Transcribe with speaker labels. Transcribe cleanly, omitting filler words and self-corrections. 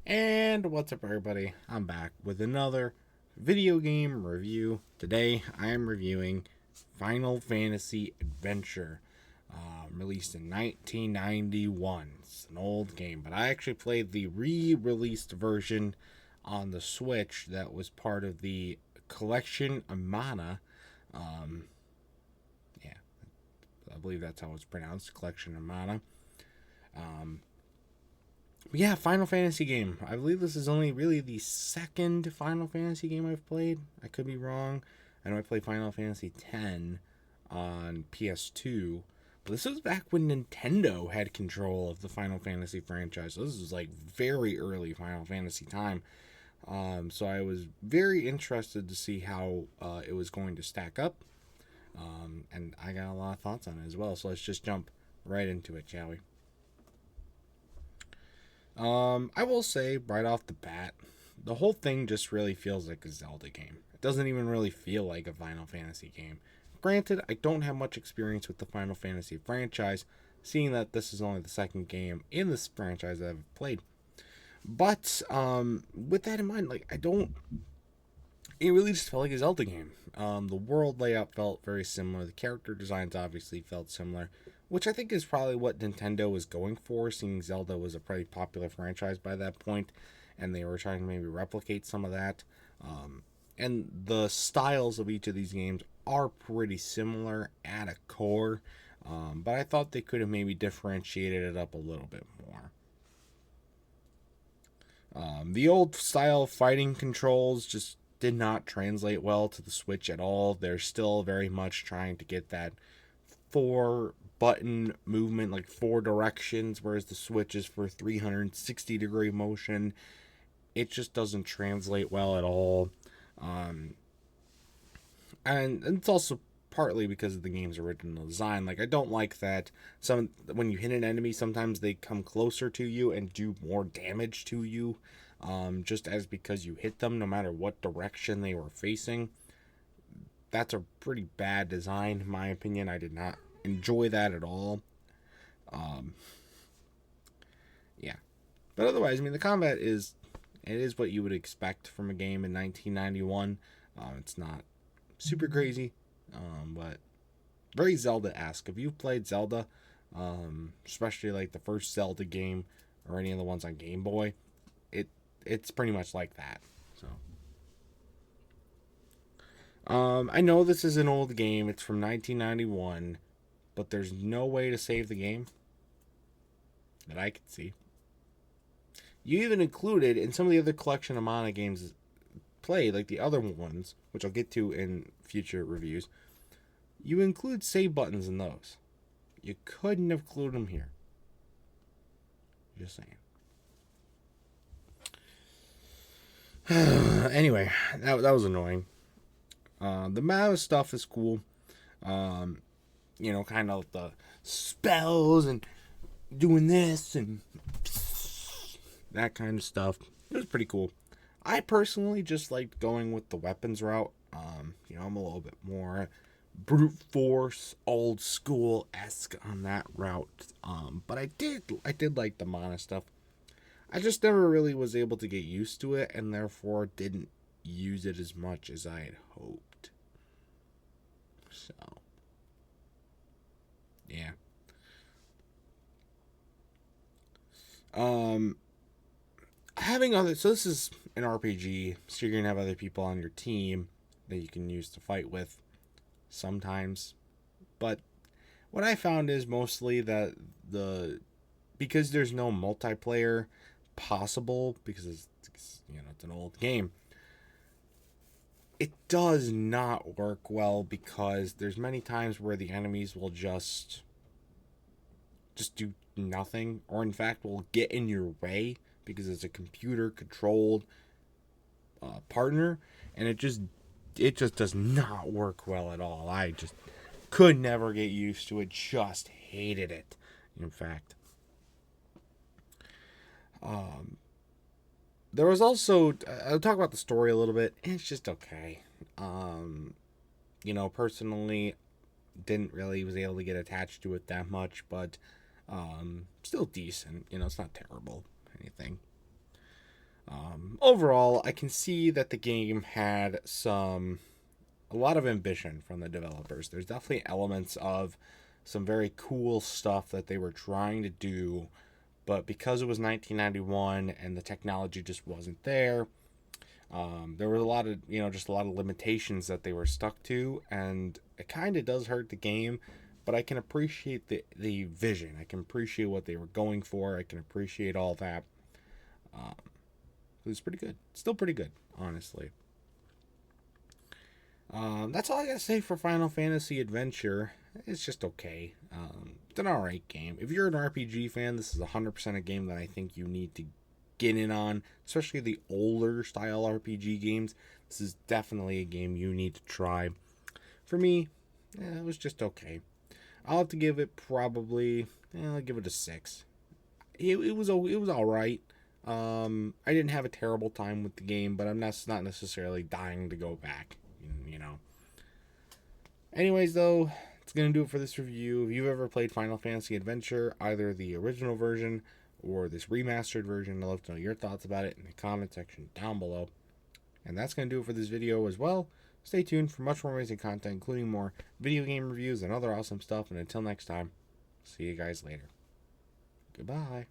Speaker 1: And what's up, everybody? I'm back with another video game review. Today, I am reviewing Final Fantasy Adventure, released in 1991. It's an old game, but I actually played the re-released version on the Switch that was part of the collection Amana. Um, yeah, I believe that's how it's pronounced, collection Amana. Um, Yeah, Final Fantasy game. I believe this is only really the second Final Fantasy game I've played. I could be wrong. I know I played Final Fantasy X on PS2, but this was back when Nintendo had control of the Final Fantasy franchise. So this was like very early Final Fantasy time. So I was very interested to see how it was going to stack up. And I got a lot of thoughts on it as well. So let's just jump right into it, shall we? I will say right off the bat, the whole thing just really feels like a Zelda game. It doesn't even really feel like a Final Fantasy game. Granted, I don't have much experience with the Final Fantasy franchise, seeing that this is only the second game in this franchise that I've played. But with that in mind, like I don't, it really just felt like a Zelda game. The world layout felt very similar. The character designs obviously felt similar, which I think is probably what Nintendo was going for, seeing Zelda was a pretty popular franchise by that point, and they were trying to maybe replicate some of that. And the styles of each of these games are pretty similar at a core, but I thought they could have maybe differentiated it up a little bit more. The old style fighting controls just did not translate well to the Switch at all. They're still very much trying to get that four button movement, like four directions, whereas the Switch is for 360-degree motion. It just doesn't translate well at all. Um, and it's also partly because of the game's original design. Like I don't like that some when you hit an enemy, sometimes they come closer to you and do more damage to you, just as because you hit them, no matter what direction they were facing. That's a pretty bad design, in my opinion. I did not enjoy that at all. Um, yeah, but otherwise, I mean, the combat is it is what you would expect from a game in 1991. It's not super crazy, but very Zelda-esque. If you've played Zelda, especially like the first Zelda game or any of the ones on Game Boy, it's pretty much like that. So, I know this is an old game. It's from 1991, but there's no way to save the game that I could see. You even included in some of the other collection of Mana games played, like the other ones, which I'll get to in future reviews. You include save buttons in those. You couldn't have included them here. Just saying. Anyway, that was annoying. The mana stuff is cool. Um, kind of the spells and doing this and that kind of stuff. It was pretty cool. I personally just liked going with the weapons route. I'm a little bit more brute force, old school esque on that route. But I did like the mana stuff. I just never really was able to get used to it, and therefore didn't use it as much as I had hoped. So, yeah. Um, Having other so this is an RPG, so you're gonna have other people on your team that you can use to fight with sometimes. But what I found is mostly that because there's no multiplayer possible because it's an old game. It does not work well because there's many times where the enemies will just do nothing, or in fact will get in your way because it's a computer controlled partner, and it just does not work well at all. I just could never get used to it. Just hated it. In fact, um, there was also I'll talk about the story a little bit. It's just okay. Personally, didn't really was able to get attached to it that much, but still decent. It's not terrible or anything. Overall, I can see that the game had a lot of ambition from the developers. There's definitely elements of some very cool stuff that they were trying to do, but because it was 1991 and the technology just wasn't there, there was a lot of just a lot of limitations that they were stuck to, and it kind of does hurt the game. But I can appreciate the vision. I can appreciate what they were going for. I can appreciate all that. Um, it was pretty good. Still pretty good, honestly. That's all I gotta say for Final Fantasy Adventure. It's just okay. It's an alright game. If you're an RPG fan, this is 100% a game that I think you need to get in on, especially the older style RPG games. This is definitely a game you need to try. For me, it was just okay. I'll have to give it probably, I'll give it a 6. It was all right. I didn't have a terrible time with the game, but I'm not necessarily dying to go back. You know. Anyways, though, it's gonna do it for this review. If you've ever played Final Fantasy Adventure, either the original version or this remastered version, I'd love to know your thoughts about it in the comment section down below. And that's gonna do it for this video as well. Stay tuned for much more amazing content, including more video game reviews and other awesome stuff. And until next time, see you guys later. Goodbye.